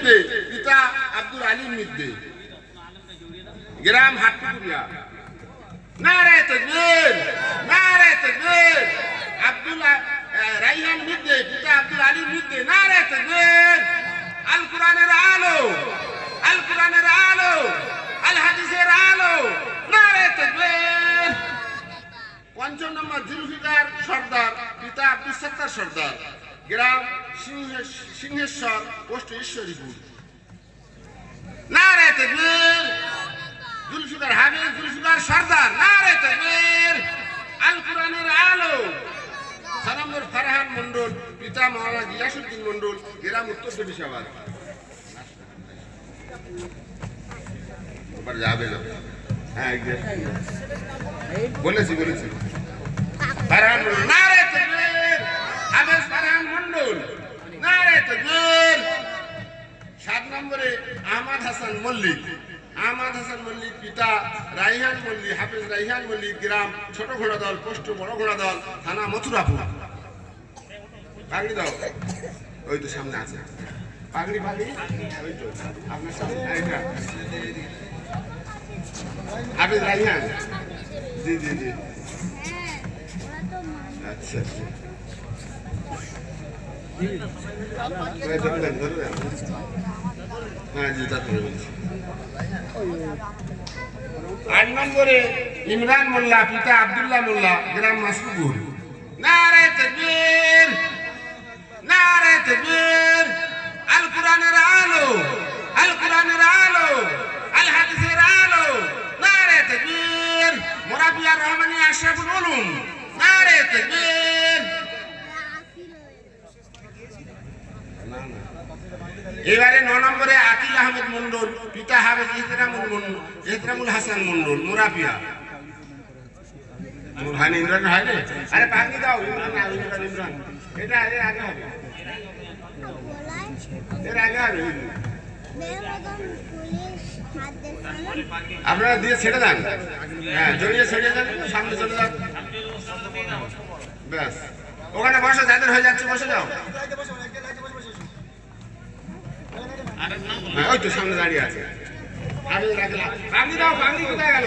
মিদ্দে, পিতা আব্দুল আলিম মিদ্দে, গ্রাম হাটপুকুরিয়া। নারে তাকবীর, নারে তাকবীর। আব্দুল রাইহান মিদ্দে, পিতা আব্দুল আলিম মিদ্দে, নারে তাকবীর। আল কোরআনের আলো, আল কোরআনের আলো, আল হাদিসের আলো, নারে তাকবীর। পঞ্চম নম্বর জুলফিকার সর্দার, পিতা আব্দুল সত্তার সর্দার, গ্রাম সিংহেশ্বর, পোস্ট ঈশ্বরীপুর। নারে তাকবীর। জুলফিকার হাবিব, জুলফিকার সর্দার, নারে তাকবীর। আল কোরআনের আলো। 6 নম্বর ফারহান মন্ডল, পিতা মাওলানা গিয়াসউদ্দিন মন্ডল, গ্রাম উত্তর চব্বিশাবাদ। যাবে না, হ্যাঁ বলেছি ফারহান মন্ডল, নারে তাকবীর। হাফেজ ফারহান মন্ডল, নারে তাকবীর। 7 নম্বরে আহমদ হাসান মল্লিক, আহমদ হাসান মল্লিক, পিতা রাইহান মল্লিক, হাফেজ রাইহান মল্লিক, গ্রাম ছোট ঘোড়াদল, পোস্ট বড় ঘোড়াদল, থানা মথুরাপুর। পাগড়ি দাও, ওই তো সামনে আছে পাগড়ি, পাগড়ি ওই তো আপনার সামনে। হাফেজ রাইহান, জি জি জি, আচ্ছা আচ্ছা, হ্যাঁ জি, তারপরে বলছি। 8 নম্বরে ইমরান মোল্লা, পিতা আব্দুল্লাহ মোল্লা, গ্রাম মাসরুপুর। নারে তাকবীর, নারে তাকবীর। আল কোরআনের আলো, আল কোরআনের আলো, আল হাদিসের আলো, নারে তাকবীর। মুরাবিয়া রহমানী আশরাফুল উলুম, নারে তাকবীর। এবারে 9 নম্বরে আকিল আহমেদ মন্ডল, পিতা হাফেজ ইহতরামুল হাসান মন্ডল, মুরাবিয়া। ভাই ইমরান হয় রে, আরে পাগড়ি দাও। ইমরান এটা এর আগে হবে, এর আগে হবে। আপনারা দিয়ে ছেড়ে দেন, হ্যাঁ জড়িয়ে ছেড়ে দেন, সামনে চলে যান, ব্যাস। ওখানে বসে, যাদের হয়ে যাচ্ছে বসে যাও। ওই তো সামনে দাঁড়িয়ে আছে, পাগড়ি দাও। পাগড়ি কোথায় গেল?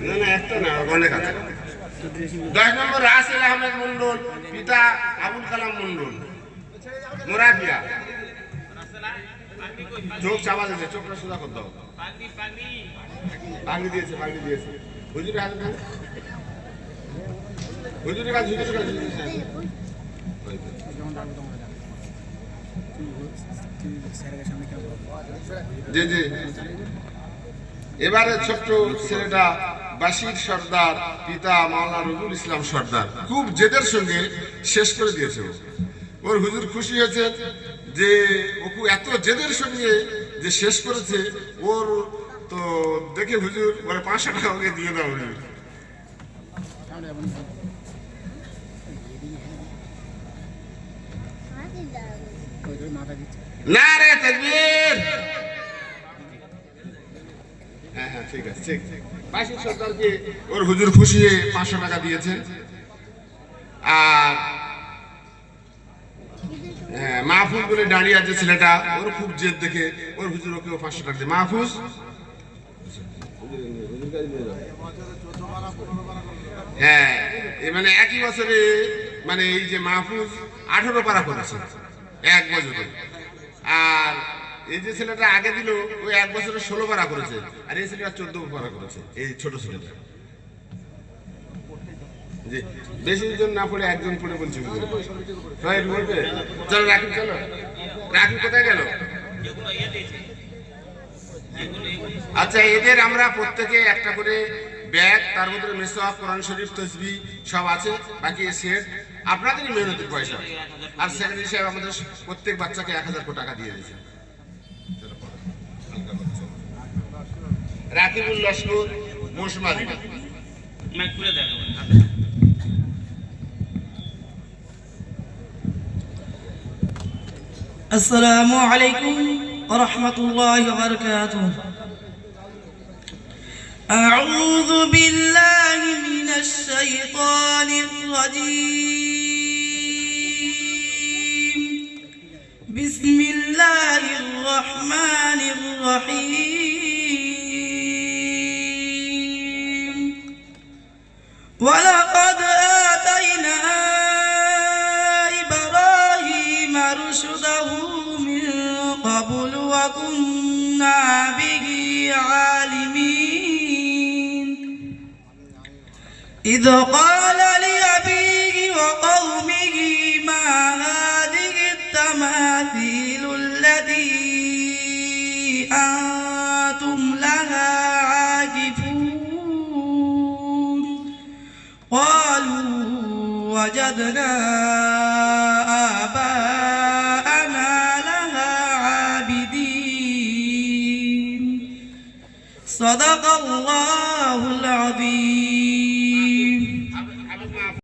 না না, একটা না, অনেক আছে। 10 নম্বর রাসেল আহমেদ মন্ডল, পিতা আবুল কালাম মন্ডল, মুরাবিয়া। চোখ চাপা দিয়েছে, চোখটা সোজা করতে হবে। পাগড়ি দিয়েছে, পাগড়ি দিয়েছে। হুজুরের হাতে দেন, হুজুরের কাছে, হুজুরের কাছে। জি জি। এবারে ছোট্ট ছেলেটা বাশির সর্দার, পিতা মাওলানা রবিউল ইসলাম সর্দার, খুব জেদের সঙ্গে শেষ করে দিয়েছে। ওর হুজুর খুশি হয়েছে যে ওকু এত জেদের সঙ্গে যে শেষ করেছে। ওর তো দেখে হুজুর ওর 500 টাকা ওকে দিয়ে দাও হুজুর। নারে তাকবীর। হ্যাঁ হ্যাঁ ঠিক আছে, ঠিক। বাশির সর্দারকে ওর হুজুর খুশি হয়ে 500 টাকা দিয়েছে। আর মাহফুজ বলে দাঁড়িয়ে আছে ছেলেটা, ওর খুব জেদ দেখে ওর হুজুর ওকেও 500 টাকা দিয়ে। মাহফুজ হ্যাঁ, মানে একই বছরে, মানে এই যে মাহফুজ 18 পারা করেছে 1 বছরে। আর এই যে ছেলেটা আগে দিল, ওই 1 বছরে 16 পারা করেছে। আর এই ছেলেটা 14 পারা করেছে, এই ছোট ছেলেটা। জি, বেশি জন না পড়ে একজন পড়ে বলছি। সবাই বলবে, চলো রাখি, চলো রাখি। কোথায় গেল? আচ্ছা, এদের আমরা প্রত্যেকে একটা করে ব্যাগ, তার মধ্যে মেসওয়াক, কোরআন শরীফ, তসবিহ সব আছে। বাকি সেট আপনাদেরই মেহনতের পয়সা। আর সেক্রেটারি সাহেব আমাদের প্রত্যেক বাচ্চাকে 1000 টাকা দিয়ে দিয়েছে। রাকিবুল লস্কর, মোশমাদি। আসসালামু আলাইকুম ওয়া রাহমাতুল্লাহি ওয়া বারাকাতুহু। আউযু বিল্লাহি মিনাশ শাইতানির রাজীম। إذ قال لأبيه وقومه ما هذه التماثيل التي أنتم لها عاكفون قالوا وجدنا آباءنا لها عابدين صدق الله العظيم